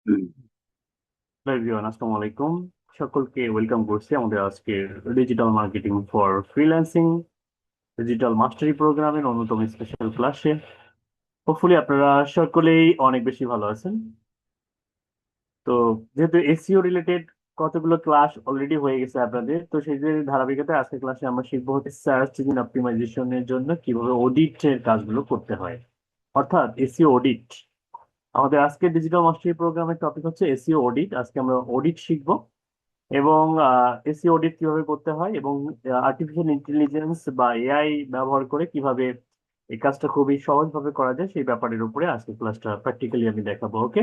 Everyone, আসসালামু আলাইকুম। সকলকে ওয়েলকাম করছি আমাদের আজকের digital marketing for freelancing digital mastery প্রোগ্রামের অন্যতম স্পেশাল ক্লাসে। হোপফুলি আপনারা সকলেই অনেক বেশি ভালো আছেন। তো যেহেতু এসইও রিলেটেড কতগুলো ক্লাস অলরেডি হয়ে গেছে আপনাদের, তো সেই যে ধারাবাহিকতায় আজকের ক্লাসে আমরা শিখবো হচ্ছে সার্চ ইঞ্জিন অপটিমাইজেশনের জন্য কিভাবে অডিটের কাজগুলো করতে হয়, অর্থাৎ এসইও অডিট। আমাদের আজকের ডিজিটাল মাস্টারি প্রোগ্রামের টপিক হচ্ছে এসইও অডিট। আজকে আমরা অডিট শিখবো এবং এসি অডিট কিভাবে করতে হয় এবং আর্টিফিশিয়াল ইন্টেলিজেন্স বা এআই ব্যবহার করে কিভাবে এই কাজটা খুবই সহজভাবে করা যায় সেই ব্যাপারের উপরে আজকে ক্লাসটা প্র্যাকটিক্যালি আমি দেখাবো। ওকে,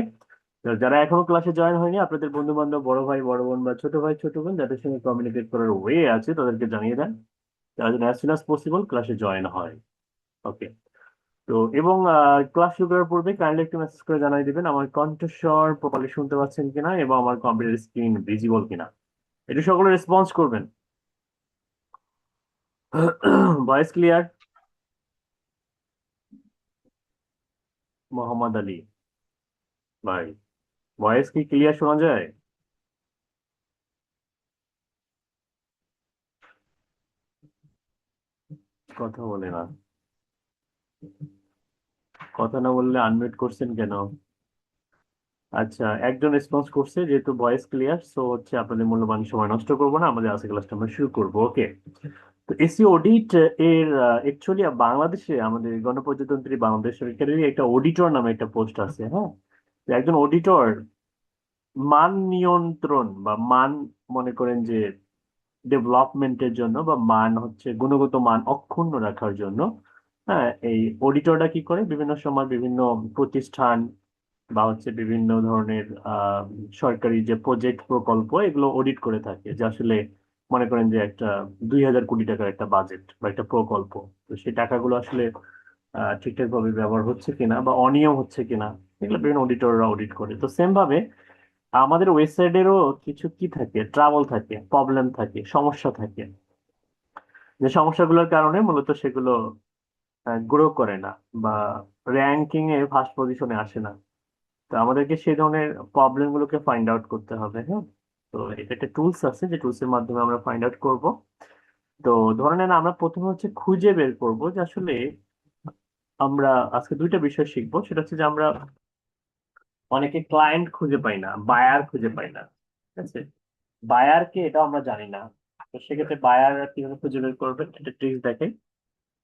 যারা এখনো ক্লাসে জয়েন হয়নি, আপনাদের বন্ধু বান্ধব, বড় ভাই বড় বোন বা ছোট ভাই ছোট বোন যাদের সঙ্গে কমিউনিকেট করার ওয়ে আছে তাদেরকে জানিয়ে দেন তারা যেন অ্যাজ সুন অ্যাজ পসিবল ক্লাসে জয়েন হয়। ওকে, তো এবং ক্লাস শুরু করার পূর্বে কাইন্ডলি একটু মেসেজ করে জানিয়ে দিবেন আমার কণ্ঠস্বর প্রপারলি শুনতে পাচ্ছেন কিনা এবং আমার কম্পিউটার স্ক্রিন ভিজিবল কিনা। এটা সকলে রেসপন্স করবেন। Voice clear? মোহাম্মদ আলী ভাই, ভয়েস কি ক্লিয়ার শোনা যায়? কথা বলে না, কথা না বললে আনমিউট করছেন কেন? আচ্ছা, একজন রেসপন্স করছে, যেহেতু ভয়েস ক্লিয়ার সো হচ্ছে আপনাদের মূল্যবান সময় নষ্ট করবো না, আমাদের আজকে ক্লাসটা আমরা শুরু করবো। ওকে, তো এসিও অডিট এর অ্যাকচুয়ালি বাংলাদেশে আমাদের গণপ্রজাতন্ত্রী বাংলাদেশ সরকারেরই একটা অডিটর নামে একটা পোস্ট আছে। হ্যাঁ, তো একজন অডিটর মান নিয়ন্ত্রণ বা মান, মনে করেন যে ডেভেলপমেন্টের জন্য বা মান হচ্ছে গুণগত মান অক্ষুণ্ণ রাখার জন্য, হ্যাঁ, এই অডিটরটা কি করে বিভিন্ন সময় বিভিন্ন প্রতিষ্ঠান বা হচ্ছে বিভিন্ন ধরনের সরকারি যে প্রজেক্ট প্রকল্প এগুলো অডিট করে থাকে, যে আসলে মনে করেন যে একটা 2000 কোটি টাকার একটা বাজেট বা একটা প্রকল্প, তো সেই টাকাগুলো আসলে ঠিকঠাক ভাবে ব্যবহার হচ্ছে কিনা বা অনিয়ম হচ্ছে কিনা, এগুলো বিভিন্ন অডিটররা অডিট করে। তো সেম ভাবে আমাদের ওয়েবসাইটেরও কিছু কি থাকে, ট্রাবল থাকে, প্রবলেম থাকে, সমস্যা থাকে, যে সমস্যাগুলোর কারণে মূলত সেগুলো গ্রো করে না বা র্যাঙ্কিং এ ফার্স্ট পজিশনে আসে না। তো আমাদেরকে সেই ধরনের প্রবলেম গুলোকে ফাইন্ড আউট করতে হবে। হ্যাঁ, তো এটা একটা টুলস আছে যে টুলস এর মাধ্যমে আমরা ফাইন্ড আউট করব। তো ধরে নেন আমরা প্রথমে হচ্ছে খুঁজে বের করব যে আসলে আমরা আজকে দুইটা বিষয় শিখবো, সেটা হচ্ছে যে আমরা অনেকে ক্লায়েন্ট খুঁজে পাই না, বায়ার খুঁজে পাই না। ঠিক আছে, বায়ারকে এটা আমরা জানি না। তো সেক্ষেত্রে বায়ার কিভাবে খুঁজে বের করবেন এটা ট্রিক্স দেখে,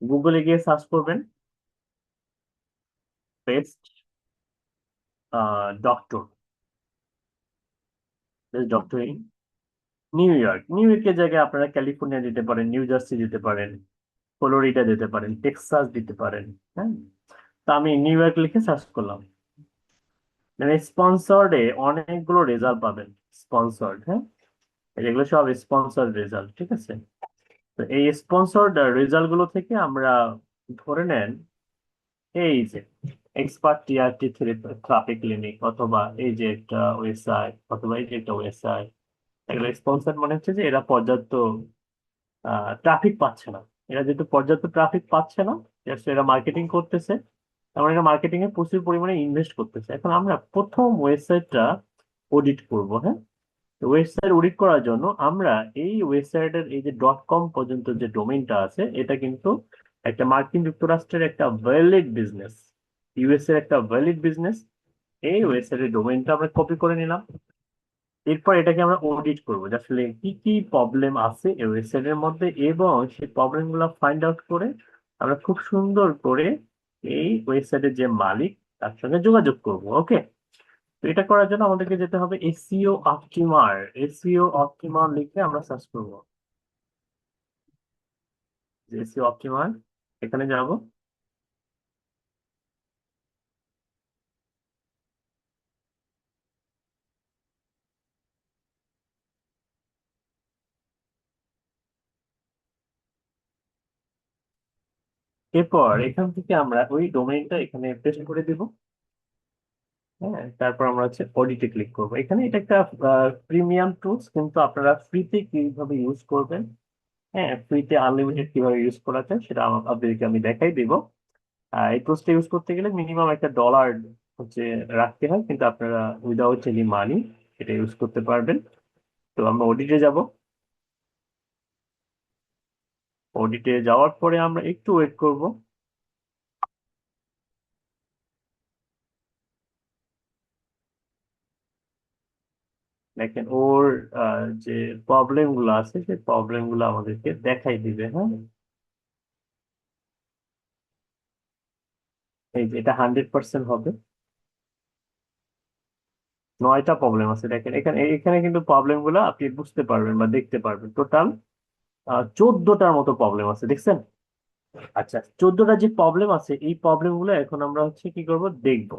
গুগলে গিয়ে সার্চ করবেন best doctor, best doctor in new York. New ইয়র্কের জায়গায় আপনারা ক্যালিফোর্নিয়া দিতে পারেন, নিউ জার্সি দিতে পারেন, ফ্লোরিডা দিতে পারেন, টেক্সাস দিতে পারেন। হ্যাঁ, তো আমি নিউ ইয়র্ক লিখে সার্চ করলাম, মানে স্পন্সর্ড এ অনেকগুলো রেজাল্ট পাবেন। স্পন্সর্ড, হ্যাঁ, এগুলো সব স্পন্সর্ড রেজাল্ট। ঠিক আছে, তো এই স্পন্সর্ড রেজাল্ট গুলো থেকে আমরা ধরে নেন এই যে এক্সপার্ট টিআরটি থেরাপি ক্লিনিক, অথবা এই যে একটা ওয়েবসাইট, অথবা এই যে একটা ওয়েবসাইট, এগুলো স্পন্সর মানে হচ্ছে যে এরা পর্যাপ্ত ট্রাফিক পাচ্ছে না। এরা যেহেতু পর্যাপ্ত ট্রাফিক পাচ্ছে না, just এরা মার্কেটিং করতেছে, তার মানে এরা মার্কেটিং এ প্রচুর পরিমাণে ইনভেস্ট করতেছে। এখন আমরা প্রথম ওয়েবসাইটটা অডিট করব। হ্যাঁ, ওয়েবসাইট অডিট করার জন্য আমরা এই ওয়েবসাইটের এই যে ডট কম পর্যন্ত যে ডোমেইনটা আছে, এটা কিন্তু একটা মার্কিন যুক্তরাষ্ট্রের একটা ভ্যালিড বিজনেস, ইউএস এর একটা ভ্যালিড বিজনেস। এই ওয়েবসাইটের ডোমেইনটা আমরা কপি করে নিলাম। এরপর এটাকে আমরা অডিট করবো যে আসলে কি কি প্রবলেম আছে এই ওয়েবসাইটের মধ্যে, এবং সেই প্রবলেম গুলো ফাইন্ড আউট করে আমরা খুব সুন্দর করে এই ওয়েবসাইটের যে মালিক তার সঙ্গে যোগাযোগ করব। ওকে, তো এটা করার জন্য আমাদেরকে যেতে হবে এসইও অপটিমার। এসইও অপটিমার লিখে আমরা সার্চ করবো, যে এসইও অপটিমার, এখানে যাব। এরপর এখান থেকে আমরা ওই ডোমেইনটা এখানে পেস্ট করে দিব। হ্যাঁ, তারপর আমরা হচ্ছে অডিটে ক্লিক করবো। এখানে এটা একটা প্রিমিয়াম টুলস, কিন্তু আপনারা ফ্রিতে কিভাবে ইউজ করবেন, হ্যাঁ, ফ্রিতে আনলিমিটেড কিভাবে ইউজ করা যায় সেটা আপনাদেরকে আমি দেখাই দিব। এই টুলসটা ইউজ করতে গেলে মিনিমাম একটা ডলার হচ্ছে রাখতে হয়, কিন্তু আপনারা উইদাউট এনি মানি এটা ইউজ করতে পারবেন। তো আমরা অডিটে যাব। অডিটে যাওয়ার পরে আমরা একটু ওয়েট করব। দেখেন ওর যে প্রবলেম গুলো আছে সেই প্রবলেম গুলো আমাদেরকে দেখাই দিবে। হ্যাঁ, এই যে এটা 100% হবে। 9টা প্রবলেম আছে দেখেন এখানে। এখানে কিন্তু প্রবলেম গুলো আপনি বুঝতে পারবেন বা দেখতে পারবেন। টোটাল 14টার মতো প্রবলেম আছে, দেখছেন? আচ্ছা, 14টা যে প্রবলেম আছে এই প্রবলেম গুলো এখন আমরা হচ্ছে কি করব, দেখবো।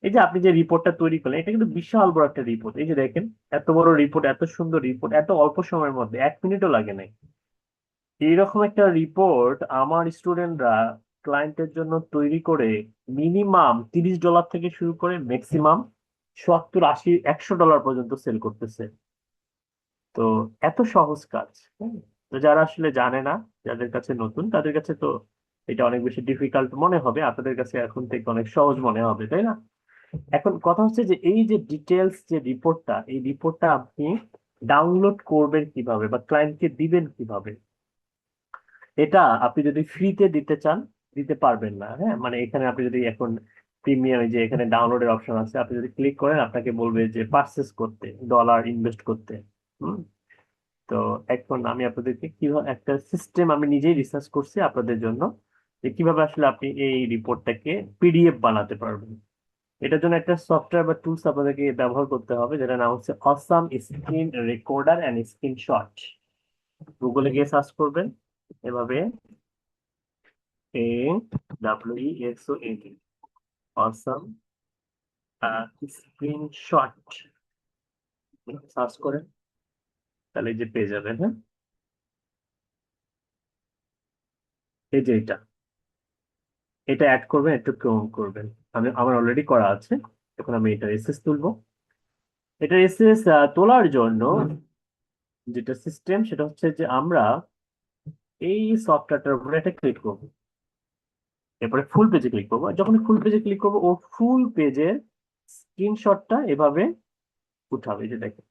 এই যে আপনি যে রিপোর্টটা তৈরি করলেন এটা কিন্তু বিশাল বড় একটা রিপোর্ট। এই যে দেখেন, এত বড় রিপোর্ট, এত সুন্দর রিপোর্ট, এত অল্প সময়ের মধ্যে 1 মিনিটও লাগে নাই। এইরকম একটা রিপোর্ট আমার স্টুডেন্টরা ক্লায়েন্টের জন্য তৈরি করে মিনিমাম $30 থেকে শুরু করে ম্যাক্সিমাম 70, 80, $100 পর্যন্ত সেল করতেছে। তো এত সহজ কাজ। হ্যাঁ? তো যারা আসলে জানে না, যাদের কাছে নতুন, তাদের কাছে তো এটা অনেক বেশি ডিফিকাল্ট মনে হবে, আপনাদের কাছে এখন থেকে অনেক সহজ মনে হবে, তাই না? এখন কথা হচ্ছে যে এই যে ডিটেলস যে রিপোর্টটা, এই রিপোর্টটা আপনি ডাউনলোড করবেন কিভাবে বা ক্লায়েন্টকে দিবেন কিভাবে? এটা আপনি যদি ফ্রিতে দিতে চান দিতে পারবেন না। হ্যাঁ, মানে এখানে আপনি যদি এখন প্রিমিয়াম, যে এখানে ডাউনলোডের অপশন আছে, আপনি যদি ক্লিক করেন আপনাকে বলবে যে পারচেস করতে, ডলার ইনভেস্ট করতে। হুম। তো এখন আমি আপনাদেরকে কিভাবে একটা সিস্টেম আমি নিজেই রিসার্চ করছি আপনাদের জন্য, যে কিভাবে আসলে আপনি এই রিপোর্টটাকে পিডিএফ বানাতে পারবেন। এটার জন্য একটা সফটওয়্যার বা টুলস আপনাদেরকে ব্যবহার করতে হবে, যেটা নাম হচ্ছে awesome screen recorder and screenshot. গুগলে গিয়ে সার্চ করবেন এভাবে, AWEXOAD, অসাম স্ক্রিনশট সার্চ করেন, তাহলে এই যে পেয়ে যাবেন। হ্যাঁ, এই যে এটা অ্যাড করবেন, একটু কম করবেন। আমার অলরেডি করা আছে। এখন আমি এটা এসএস তুলবো। এটা এসএস তোলার জন্য যেটা সিস্টেম, সেটা হচ্ছে যে আমরা এই সফটওয়্যারটার উপরে একটা ক্লিক করবো। এরপরে ফুল পেজে ক্লিক করবো। আর যখন ফুল পেজে ক্লিক করবো ও ফুল পেজের স্ক্রিনশটটা এভাবে উঠাবে, এই যে দেখেন।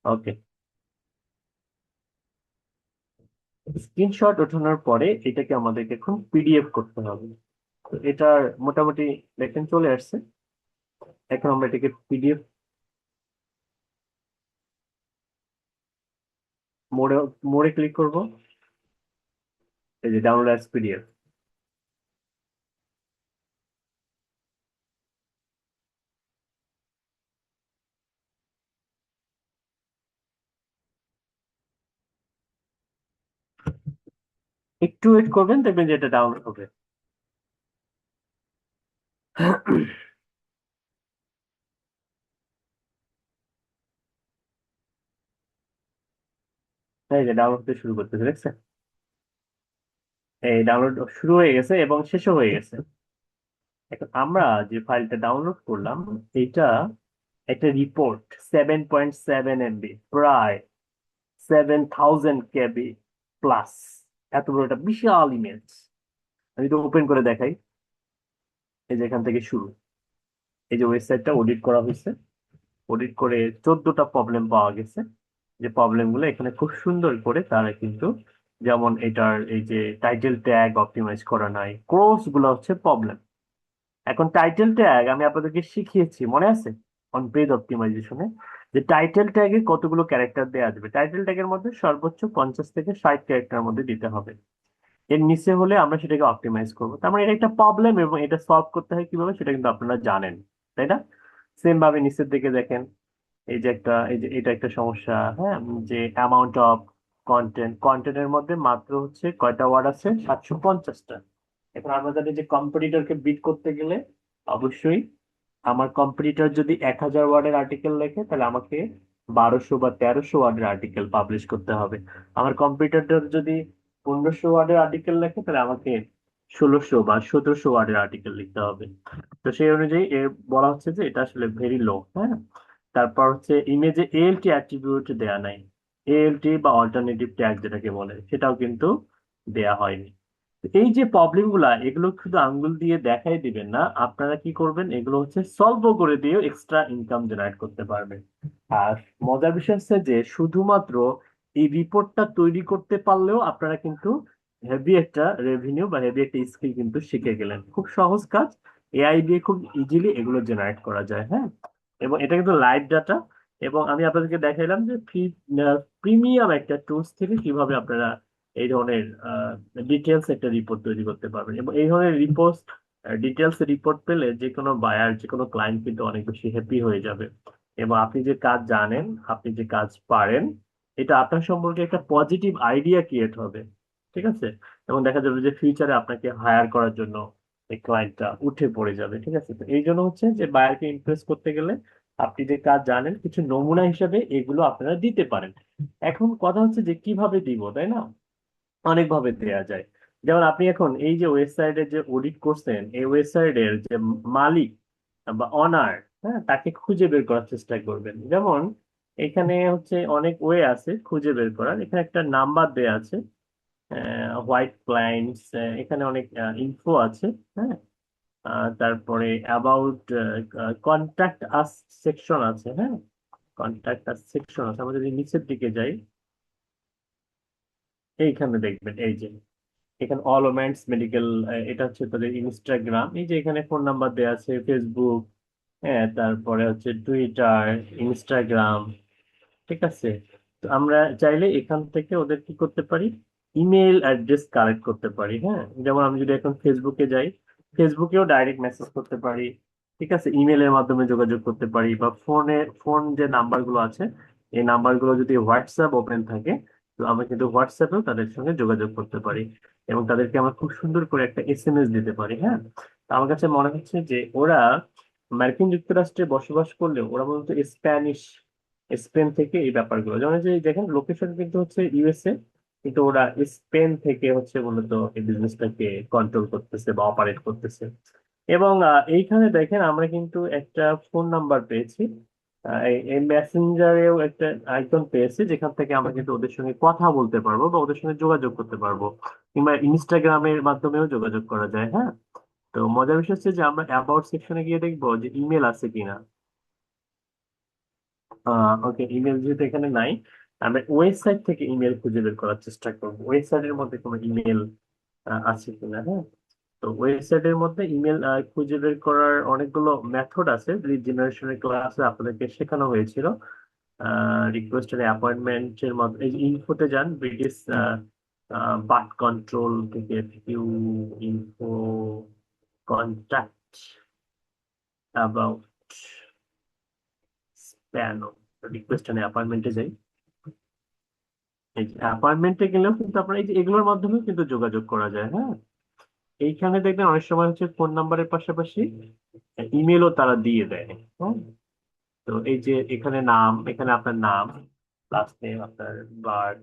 ওকে, স্ক্রিনশট ওঠানোর পরে এটাকে আমাদেরকে এখন পিডিএফ করতে হবে। তো এটার মোটামুটি দেখেন চলে আসছে। এখন আমরা এটাকে পিডিএফ মোড়ে মোড়ে ক্লিক করব। এই যে ডাউনলোড অ্যাজ পিডিএফ। একটু ওয়েট করবেন, দেখবেন যে এটা ডাউনলোড হবে। এই যে ডাউনলোড হতে শুরু করতেছে, দেখছেন? এই ডাউনলোড শুরু হয়ে গেছে এবং শেষও হয়ে গেছে। এখন আমরা যে ফাইলটা ডাউনলোড করলাম, এটা একটা রিপোর্ট, 7.7 MB, প্রায় 7000 KB প্লাস। এত বড় একটা বিশাল ইমেজ। আমি তো ওপেন করে দেখাই। এই যে এখান থেকে শুরু। এই যে ওয়েবসাইটটা অডিট করা হয়েছে। অডিট করে 14টা প্রবলেম পাওয়া গেছে। যে প্রবলেম গুলো এখানে খুব সুন্দর করে তারা কিন্তু, যেমন এটার এই যে টাইটেল ট্যাগ অপটিমাইজ করা নাই, ক্রস গুলো হচ্ছে প্রবলেম। এখন টাইটেল ট্যাগ আমি আপনাদেরকে শিখিয়েছি, মনে আছে? অন পেজ অপটিমাইজেশনে, যে টাইটেল ট্যাগে কতগুলো ক্যারেক্টার দেওয়া যাবে। টাইটেল ট্যাগের মধ্যে সর্বোচ্চ 50 থেকে 60 ক্যারেক্টার মধ্যে দিতে হবে। এর নিচে হলে আমরা সেটাকে অপটিমাইজ করবো। তার মানে এটা একটা প্রবলেম এবং এটা সলভ করতে হয় কিভাবে সেটা কিন্তু আপনারা জানেন, তাই না? সেম ভাবে নিচের দিকে দেখেন, এই যে এই যে এটা একটা সমস্যা। হ্যাঁ, যে অ্যামাউন্ট অফ কন্টেন্টের মধ্যে মাত্র হচ্ছে কয়টা ওয়ার্ড আছে, 750টা। এখন আমরা জানি যে কম্পিটিটরকে বিট করতে গেলে অবশ্যই আমার কম্পিটিটর যদি 1000 ওয়ার্ডের আর্টিকেল লেখে তাহলে আমাকে 1200 বা 1300 ওয়ার্ডের আর্টিকেল পাবলিশ করতে হবে। আমার কম্পিউটারটার যদি 1500 ওয়ার্ডের আর্টিকেল লেখে, তাহলে আমাকে 1600 বা 1700 ওয়ার্ডের আর্টিকেল লিখতে হবে। তো সেই অনুযায়ী বলা হচ্ছে যে এটা আসলে ভেরি লো। হ্যাঁ, তারপর হচ্ছে ইমেজে এএলটি অ্যাট্রিবিউট দেয়া নাই। এএলটি বা অল্টারনেটিভ ট্যাগ যেটাকে বলে, সেটাও কিন্তু দেয়া হয়নি। এই যে প্রবলেম গুলা, এগুলো শুধু আঙ্গুল দিয়ে দেখাই দিবেন না, আপনারা কি করবেন, এগুলো হচ্ছে সলভও করে দিয়েও এক্সট্রা ইনকাম জেনারেট করতে পারবেন। আর মজার বিষয় হচ্ছে যে শুধুমাত্র এই রিপোর্টটা তৈরি করতে পারলেও আপনারা কিন্তু হেভি একটা রেভিনিউ বা হেভি একটা স্কিল কিন্তু শিখে গেলেন। খুব সহজ কাজ, এআই দিয়ে খুব ইজিলি এগুলো জেনারেট করা যায়। হ্যাঁ, এবং এটা কিন্তু লাইভ ডাটা। এবং আমি আপনাদেরকে দেখাইলাম যে প্রিমিয়াম একটা টুলস থেকে কিভাবে আপনারা এই ধরনের ডিটেলস একটা রিপোর্ট তৈরি করতে পারবেন। এবং এই ধরনের রিপোর্ট, ডিটেলস রিপোর্ট পেলে যে কোনো বায়ার, যে কোনো ক্লায়েন্ট কিন্তু অনেক বেশি হ্যাপি হয়ে যাবে। এবং আপনি যে কাজ জানেন, আপনি যে কাজ পারেন, এটা আপনার সম্পর্কে একটা পজিটিভ আইডিয়া ক্রিয়েট হবে। ঠিক আছে, এবং দেখা যাবে যে ফিউচারে আপনাকে হায়ার করার জন্য এই ক্লায়েন্টটা উঠে পড়ে যাবে। ঠিক আছে, তো এই জন্য হচ্ছে যে বায়ারকে ইমপ্রেস করতে গেলে আপনি যে কাজ জানেন কিছু নমুনা হিসেবে এগুলো আপনারা দিতে পারেন। এখন কথা হচ্ছে যে কিভাবে দিব, তাই না? অনেকভাবে দেয়া যায়। যেমন আপনি এখন এই যে ওয়েবসাইটে যে অডিট করছেন, এই ওয়েবসাইটের যে মালিক বা অনার, হ্যাঁ, তাকে খুঁজে বের করার চেষ্টা করবেন। যেমন এখানে হচ্ছে অনেক ওয়ে আছে খুঁজে বের করার। এখানে একটা নাম্বার দেয়া আছে, হোয়াইট ক্লায়েন্টস, এখানে অনেক ইনফো আছে। হ্যাঁ, তারপরে অ্যাবাউট কন্ট্যাক্ট আস সেকশন আছে। হ্যাঁ, কন্ট্যাক্ট আস সেকশন আছে। আমরা যদি নিচের দিকে যাই, এইখানে দেখবেন এই যে এখানে অল ওমেন্স মেডিকেল, এটা হচ্ছে তাদের ইনস্টাগ্রাম। এই যে এখানে ফোন নাম্বার দেওয়া আছে, ফেসবুক, হ্যাঁ, তারপরে হচ্ছে টুইটার, ইনস্টাগ্রাম। ঠিক আছে, তো আমরা চাইলে এখান থেকে ওদের কি করতে পারি, ইমেল অ্যাড্রেস কালেক্ট করতে পারি। হ্যাঁ, যেমন আমি যদি এখন ফেসবুকে যাই, ফেসবুকেও ডাইরেক্ট মেসেজ করতে পারি। ঠিক আছে, ইমেলের মাধ্যমে যোগাযোগ করতে পারি, বা ফোন যে নাম্বারগুলো আছে, এই নাম্বারগুলো যদি হোয়াটসঅ্যাপ ওপেন থাকে, তো আমরা কিন্তু হোয়াটসঅ্যাপেও তাদের সঙ্গে যোগাযোগ করতে পারি। এবং তাদেরকে আমরা খুব সুন্দর করে একটা এসএমএস দিতে পারি। হ্যাঁ, তো আমার কাছে মনে হচ্ছে যে ওরা মার্কিন যুক্তরাষ্ট্রে বসবাস করলেও ওরা মূলত স্প্যানিশ, স্পেন থেকে এই ব্যাপারগুলো, যেমন এই যে দেখেন লোকেশন কিন্তু হচ্ছে ইউএসএ, কিন্তু ওরা স্পেন থেকে হচ্ছে মূলত এই বিজনেসটাকে কন্ট্রোল করতেছে বা অপারেট করতেছে। এবং এইখানে দেখেন আমরা কিন্তু একটা ফোন নাম্বার পেয়েছি। এই মেসেঞ্জারেও একটা আইকন পেয়েছি, যেখান থেকে আমরা কিন্তু ওদের সঙ্গে কথা বলতে পারবো বা ওদের সঙ্গে যোগাযোগ করতে পারবো। কিংবা ইনস্টাগ্রামের মাধ্যমেও যোগাযোগ করা যায়। হ্যাঁ, তো মজার বিষয় হচ্ছে যে আমরা অ্যাবাউট সেকশনে গিয়ে দেখবো যে ইমেল আছে কিনা। ওকে, ইমেল যেহেতু এখানে নাই, আমরা ওয়েবসাইট থেকে ইমেল খুঁজে বের করার চেষ্টা করবো, ওয়েবসাইটের মধ্যে কোনো ইমেল আছে কিনা। হ্যাঁ, তো ওয়েবসাইটের মধ্যে ইমেল খুঁজে বের করার অনেকগুলো মেথড আছে, লিড জেনারেশনের ক্লাসে আপনাদেরকে শেখানো হয়েছিল। রিকোয়েস্ট এর অ্যাপয়েন্টমেন্টের মধ্যে এই ইনফোতে যান, ব্রিটিশ বার্থ কন্ট্রোল থেকে ভিউ ইনফো, কন্ট্যাক্ট, অ্যাবাউট, স্প্যানো, রিকোয়েস্ট এন্ড অ্যাপয়েন্টমেন্টে যাই। এই যে অ্যাপয়েন্টমেন্টে গেলেও কিন্তু আপনার এই যে এগুলোর মাধ্যমে কিন্তু যোগাযোগ করা যায়। হ্যাঁ, এইখানে দেখবেন অনেক সময় হচ্ছে ফোন নাম্বারের পাশাপাশি ইমেলও তারা দিয়ে দেয়। হ্যাঁ, তো এই যে এখানে নাম, এখানে আপনার নাম, লাস্ট নেম, আপনার বার্থ,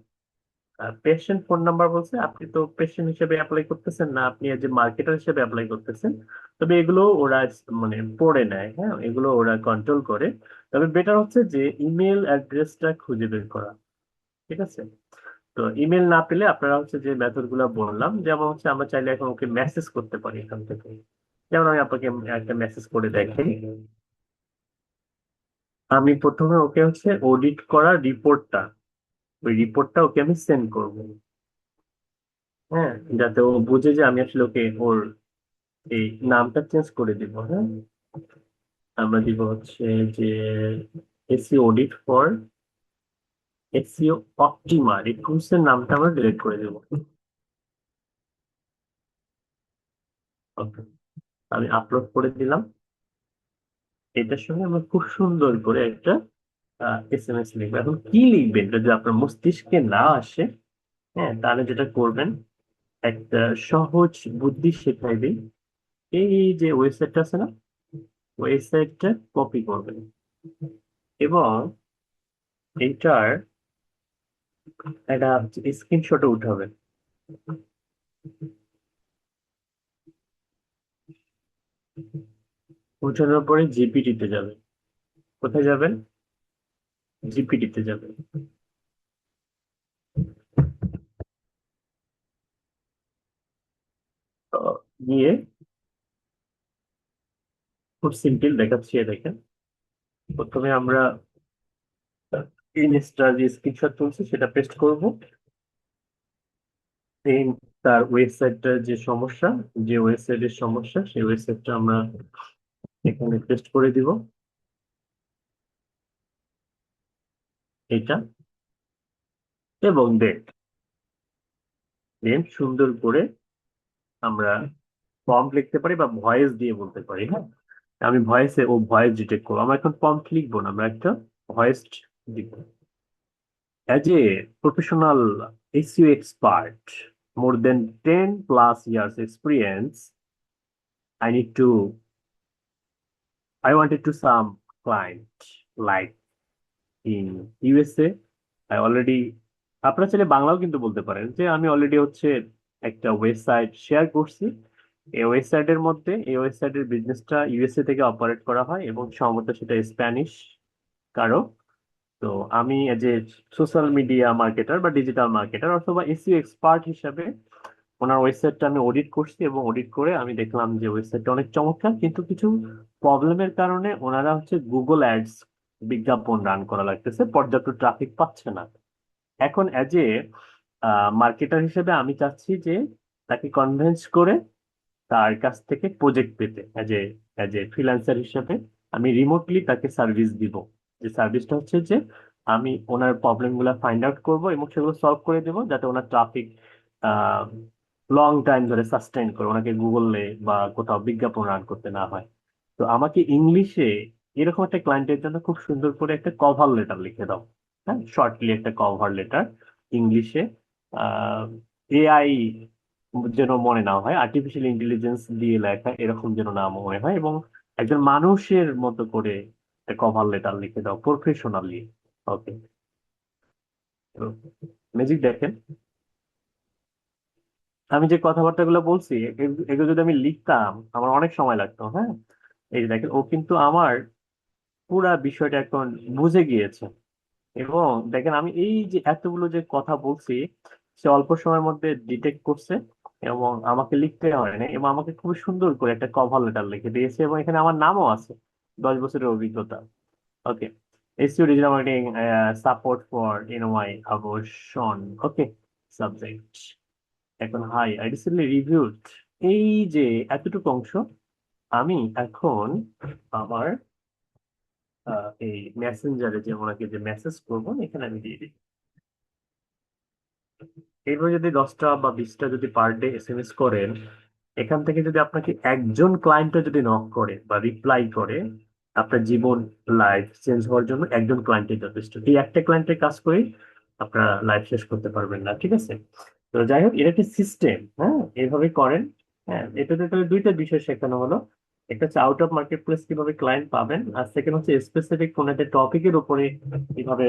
পেশেন্ট ফোন নাম্বার বলছে, আপনি তো পেশেন্ট হিসেবে অ্যাপ্লাই করতেছেন না, আপনি যে মার্কেটার হিসেবে অ্যাপ্লাই করতেছেন। তবে এগুলো ওরা মানে পড়ে নেয়। হ্যাঁ, এগুলো ওরা কন্ট্রোল করে। তবে বেটার হচ্ছে যে ইমেল অ্যাড্রেসটা খুঁজে বের করা। ঠিক আছে, তো ইমেল না পেলে আপনারা হচ্ছে যে মেথড গুলা বললাম, যেমন হচ্ছে আমরা চাইলে এখন ওকে মেসেজ করতে পারি এখান থেকে। যেমন আমি আপনাকে একটা মেসেজ করে দেখাই। আমি প্রথমে ওকে হচ্ছে অডিট করা রিপোর্টটা, ওই রিপোর্টটা ওকে আমি সেন্ড করবো। হ্যাঁ, যাতে ও বুঝে যে আমি আসলে ওকে ওর এই নামটা চেঞ্জ করে দিব। হ্যাঁ, আমরা দিব হচ্ছে যে SEO audit for SEO Optima, এই টুলস এর নামটা আমরা ডিলিট করে দেবো। ওকে, আমি আপলোড করে দিলাম। এটার সঙ্গে আমরা খুব সুন্দর করে একটা এসএমএস লিখবেন। এখন কি লিখবেন যদি আপনার মস্তিষ্কে না আসে, হ্যাঁ, তাহলে যেটা করবেন, একটা সহজ বুদ্ধি শেখাই দিই। এই যে ওয়েবসাইটটা আছে না, ওয়েবসাইটটা কপি করবেন এবং এইটার একটা স্ক্রিনশটে উঠাবে। উঠানোর পরে জিপিটিতে যাবে। কোথায় যাবেন? জিপিটিতে যাবে। তো গিয়ে খুব সিম্পল দেখাচ্ছি, দেখেন। প্রথমে আমরা ইমেজটা যে স্ক্রিনশট তুলছি সেটা পেস্ট করব। দেন তার ওয়েবসাইটটার যে সমস্যা, যে ওয়েবসাইটের সমস্যা, সেই ওয়েবসাইটটা আমরা এখানে পেস্ট করে দিব। এটা এবং দেন সুন্দর করে আমরা প্রম্পট লিখতে পারি বা ভয়েস দিয়ে বলতে পারি। হ্যাঁ, আমি ভয়েসে ও ভয়েস ডিটেক্ট করবো। আমরা এখন প্রম্পট লিখবো না, আমরা একটা ভয়েস দিব। As a professional SEO expert, more than 10 plus years experience, I need to, I wanted to some client like in USA. I already, আপনারা চাইলে বাংলাও কিন্তু বলতে পারেন যে আমি অলরেডি হচ্ছে একটা ওয়েবসাইট শেয়ার করছি। এই ওয়েবসাইটের বিজনেসটা ইউএসএ থেকে অপারেট করা হয় এবং সম্ভবত সেটা স্প্যানিশ কারো। তো আমি as a social media marketer বা ডিজিটাল মার্কেটার অথবা এসইও এক্সপার্ট হিসাবে ওনার ওয়েবসাইটটা আমি অডিট করছি এবং অডিট করে আমি দেখলাম যে ওয়েবসাইটটা অনেক চমৎকার, কিন্তু কিছু প্রবলেমের কারণে ওনারা হচ্ছে গুগল অ্যাডস বিজ্ঞাপন রান করা লাগতেছে, পর্যাপ্ত ট্রাফিক পাচ্ছে না। এখন অ্যাজ এ মার্কেটার হিসেবে আমি চাচ্ছি যে তাকে কনভিন্স করে তার কাছ থেকে প্রজেক্ট পেতে, অ্যাজ এ ফ্রিল্যান্সার হিসেবে আমি রিমোটলি তাকে সার্ভিস দিব। যে সার্ভিসটা হচ্ছে যে আমি ওনার প্রবলেম গুলা ফাইন্ড আউট করবো এবং সেগুলো সলভ করে দেবো, যাতে ওনার ট্রাফিক লং টাইম ধরে সাস্টেইন করে ওনাকে গুগলে বা কোথাও বিজ্ঞাপন রান করতে না হয়। তো আমাকে ইংলিশে এরকম একটা ক্লায়েন্টের জন্য খুব সুন্দর করে একটা কভার লেটার লিখে দাও। হ্যাঁ, শর্টলি একটা কভার লেটার ইংলিশে। এআই যেন মনে না হয়, আর্টিফিশিয়াল ইন্টেলিজেন্স দিয়ে লেখা এরকম যেন না মনে হয়, এবং একজন মানুষের মতো করে একটা কভার লেটার লিখে দাও প্রফেশনালি। ওকে, ম্যাজিক দেখেন। আমি যে কথাবার্তাগুলো বলছি এগুলো যদি আমি লিখতাম আমার অনেক সময় লাগতো। হ্যাঁ, এই যে দেখেন ও কিন্তু আমার পুরা বিষয়টা এখন বুঝে গিয়েছে। এবং দেখেন আমি এই যে এতগুলো যে কথা বলছি সে অল্প সময়ের মধ্যে ডিটেক্ট করছে এবং আমাকে লিখতে হয় না, এবং আমাকে খুব সুন্দর করে একটা কভার লেটার লিখে দিয়েছে এবং এখানে আমার নামও আছে, 10 বছরের অভিজ্ঞতা। Okay, SEO digital marketing support for এনওয়াই আবর্ষণ। Okay, subject. এখন হাই আই রিসেন্টলি রিভিউড। এই যে এতটুকু অংশ আমি এখন আমার এই মেসেঞ্জারে যে ওনাকে যে মেসেজ করবো এখানে আমি দিয়ে দিই। এইভাবে যদি 10টা বা 20টা যদি পার ডে এসএমএস করেন, এখান থেকে যদি আপনাকে একজন ক্লায়েন্টও যদি নক করে বা রিপ্লাই করে, আপনার জীবন লাইফ চেঞ্জ হওয়ার জন্য একজন ক্লায়েন্টের যথেষ্ট। এই একটা ক্লায়েন্টের কাজ করে আপনারা লাইফ শেষ করতে পারবেন না, ঠিক আছে? তো যাই হোক, এটা একটা সিস্টেম। হ্যাঁ, এইভাবে করেন। হ্যাঁ, এটাতে তাহলে দুইটা বিষয় শেখানো হলো। একটা হচ্ছে আউট অফ মার্কেট প্লেস কিভাবে ক্লায়েন্ট পাবেন, আর সেকেন্ড হচ্ছে স্পেসিফিক কোন একটা টপিকের উপরে কিভাবে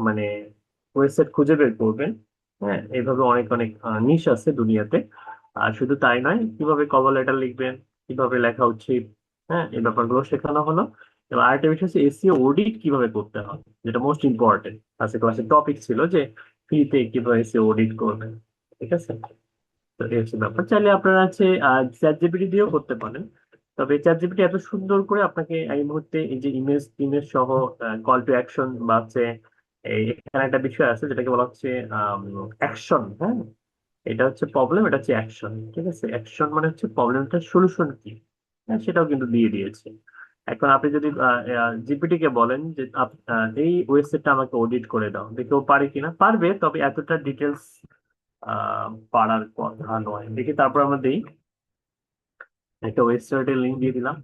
মানে ওয়েবসাইট খুঁজে বের করবেন। হ্যাঁ, এইভাবে অনেক অনেক নিশ আছে দুনিয়াতে। আর শুধু তাই নয়, কিভাবে কভার লেটার লিখবেন, কিভাবে লেখা উচিত, হ্যাঁ, এই ব্যাপারগুলো শেখানো হলো। এবং আরেকটা বিষয় হচ্ছে এসইও অডিট কিভাবে করতে হয়, যেটা মোস্ট ইম্পর্টেন্ট। আজকে ক্লাসের টপিক ছিল যে ফ্রিতে কিভাবে এসইও অডিট করবেন। ঠিক আছে, তো এই হচ্ছে ব্যাপার। চাইলে আপনারা হচ্ছে চ্যাট জিপিটি দিয়েও করতে পারেন। তবে চ্যাট জিপিটি এত সুন্দর করে আপনাকে এই মুহূর্তে এই যে ইমেজ ইমেজ সহ কল টু অ্যাকশন বা হচ্ছে এখানে একটা বিষয় আছে যেটাকে বলা হচ্ছে অ্যাকশন। হ্যাঁ, এটা হচ্ছে প্রবলেম, এটা হচ্ছে অ্যাকশন। ঠিক আছে, অ্যাকশন মানে হচ্ছে প্রবলেমটার সলিউশন কি। হ্যাঁ, সেটাও কিন্তু দিয়ে দিয়েছে। এখন আপনি যদি জিপিটি কে বলেন যে এই ওয়েবসাইটটা আমাকে অডিট করে দাও, দেখে ও পারে কিনা। পারবে, তবে এতটা ডিটেলস পারার কথা নয়। দেখি, তারপর আমরা দিই একটা ওয়েবসাইটের লিঙ্ক দিয়ে দিলাম।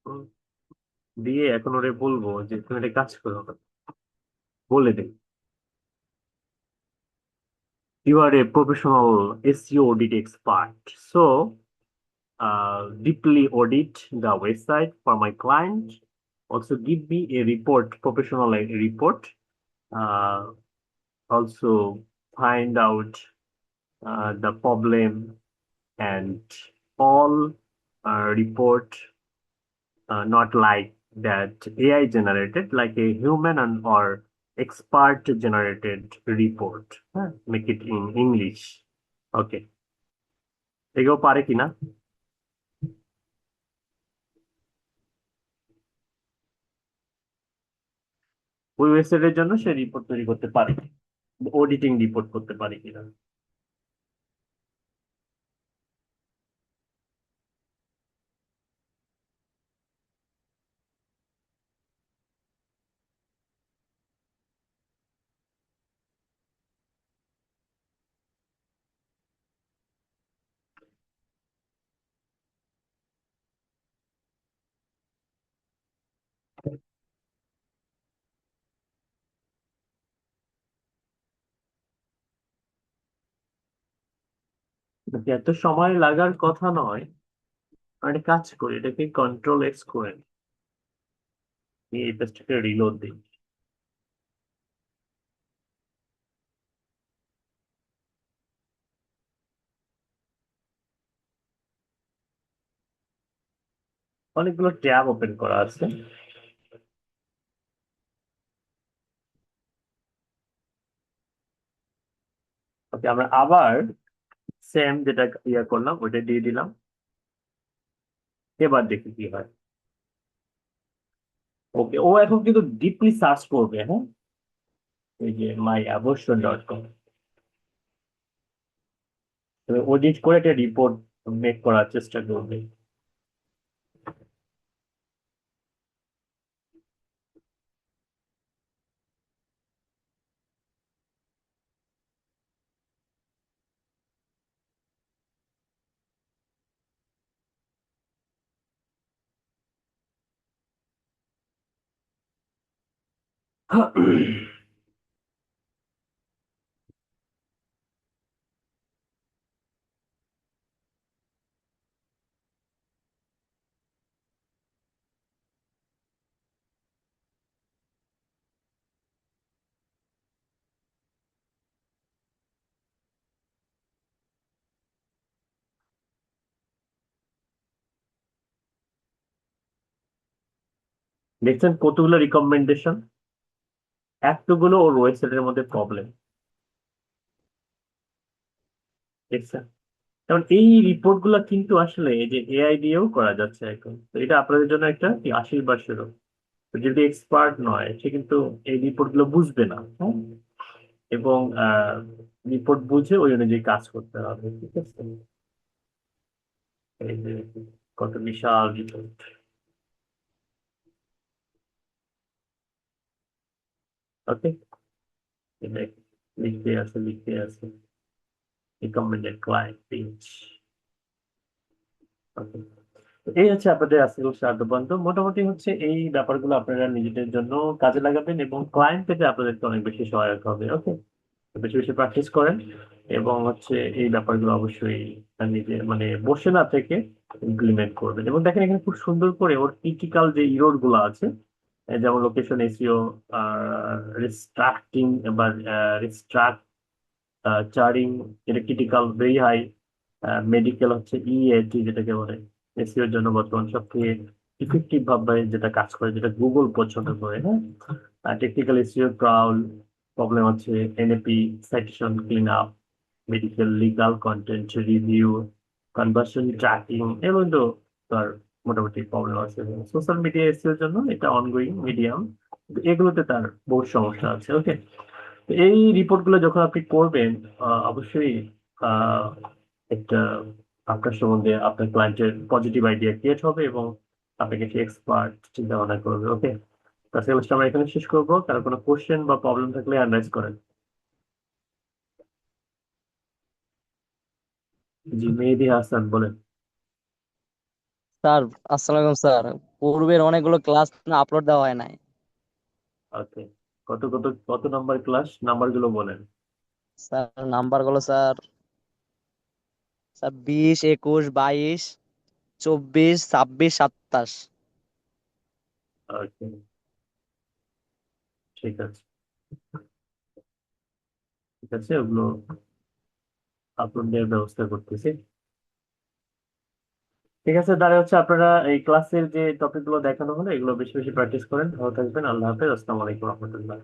উম, দিয়ে এখন ওরে বলবো যে তুমি একটা কাজ করো, বলে দিই you are a professional SEO audit expert, so deeply audit the website for my client. Also, give me a report, professional report. Uh, Also, find out the problem and all report not like that AI generated, like a human and or expert generated report. Make it in English. Okay. এগুলো পারে কিনা? ওই ওয়েবসাইটের জন্য সে report তৈরি করতে পারে, auditing report করতে পারে কিনা। এত সময় লাগার কথা নয়। আমি একটা কাজ করি, এটাকে কন্ট্রোল এক্স করে নিয়ে এই পেজটাকে রিলোড দিই। অনেকগুলো ট্যাব ওপেন করা আছে। ওকে, আমরা আবার সেম যেটা ইয়ে করলাম ওইটা দিয়ে দিলাম। এবার দেখি কি হয়। ওকে, ও এখন কিন্তু ডিপলি সার্চ করবে, হ্যাঁ, এই যে myabortion.com, অডিট করে একটা রিপোর্ট মেক করার চেষ্টা করবে। দেখছেন কতগুলো রিকমেন্ডেশন, এতগুলো ওর ওয়েবসাইটের মধ্যে প্রবলেম। দেখছেন, কারণ এই রিপোর্ট গুলা কিন্তু আসলে এই যে এআই দিয়েও করা যাচ্ছে এখন, তো এটা আপনাদের জন্য একটা কি আশীর্বাদ স্বরূপ। তো যদি এক্সপার্ট নয় সে কিন্তু এই রিপোর্ট গুলো বুঝবে না, হ্যাঁ? এবং রিপোর্ট বুঝে ওই অনুযায়ী কাজ করতে হবে, ঠিক আছে। এই যে কত বিশাল রিপোর্ট। ওকে, লিখতে আছে, লিখতে আছে রিকমেন্ডেড ক্লায়েন্ট পেজ। ওকে, এই হচ্ছে আপনাদের আজকের সাহায্য বন্ধ। মোটামুটি হচ্ছে এই ব্যাপারগুলো আপনারা নিজেদের জন্য কাজে লাগাবেন এবং ক্লায়েন্ট পেতে আপনাদেরকে অনেক বেশি সহায়ক হবে। ওকে, বেশি বেশি প্র্যাকটিস করেন এবং হচ্ছে এই ব্যাপারগুলো অবশ্যই নিজে মানে বসে না থেকে ইমপ্লিমেন্ট করবেন। এবং দেখেন এখানে খুব সুন্দর করে ওর ক্রিটিক্যাল যে ইরোর গুলো আছে, যেমন লোকেশন এসইও, রিস্ট্রাক্টিং বা চারিং, এটা ক্রিটিক্যাল ভেরি হাই। মেডিকেল হচ্ছে ইএটি যেটাকে বলে, এসইওর জন্য বর্তমান সবথেকে ইফেক্টিভ ভাবে যেটা কাজ করে, যেটা গুগল পছন্দ করে, হ্যাঁ। টেকনিক্যাল এসইও ক্রাউড প্রবলেম হচ্ছে NAP, citation clean up, medical legal content review, conversion tracking, এগুলো তো তার মোটামুটি প্রবলেম আছে। সোশ্যাল মিডিয়া এসইওর জন্য এটা অনগোয়িং মিডিয়াম, এগুলোতে তার বহু সমস্যা আছে। ওকে, এই রিপোর্ট গুলো যখন আপনি করবেন, অবশ্যই আহ, একটা আপনার সম্বন্ধে আপনার ক্লায়েন্টের পজিটিভ আইডিয়া ক্রিয়েট হবে এবং আপনাকে একটি এক্সপার্ট চিন্তা ভাবনা করবে। ওকে, তাহলে আমরা এখানে শেষ করবো। কারো কোনো কোশ্চেন বা প্রবলেম থাকলে অ্যানালাইজ করেন। জি, মেহেদি হাসান বলেন। স্যার, আসসালামু আলাইকুম স্যার। পূর্বের অনেকগুলো ক্লাস আপলোড দেওয়া হয় নাই। ওকে, কত কত কত নাম্বার ক্লাস, নাম্বার গুলো বলেন। স্যার নাম্বার গুলো স্যার, স্যার 20, 21, 22, 24, 26, 27। ওকে, ঠিক আছে, ঠিক আছে, ওগুলো আপলোড দেওয়ার ব্যবস্থা করতেছি। ঠিক আছে, তাহলে হচ্ছে আপনারা এই ক্লাসের যে টপিক গুলো দেখানো হলো এগুলো বেশি বেশি প্র্যাকটিস করেন। ভালো থাকবেন, আল্লাহ হাফেজ, আসসালামু আলাইকুম রহমতুল্লাহ।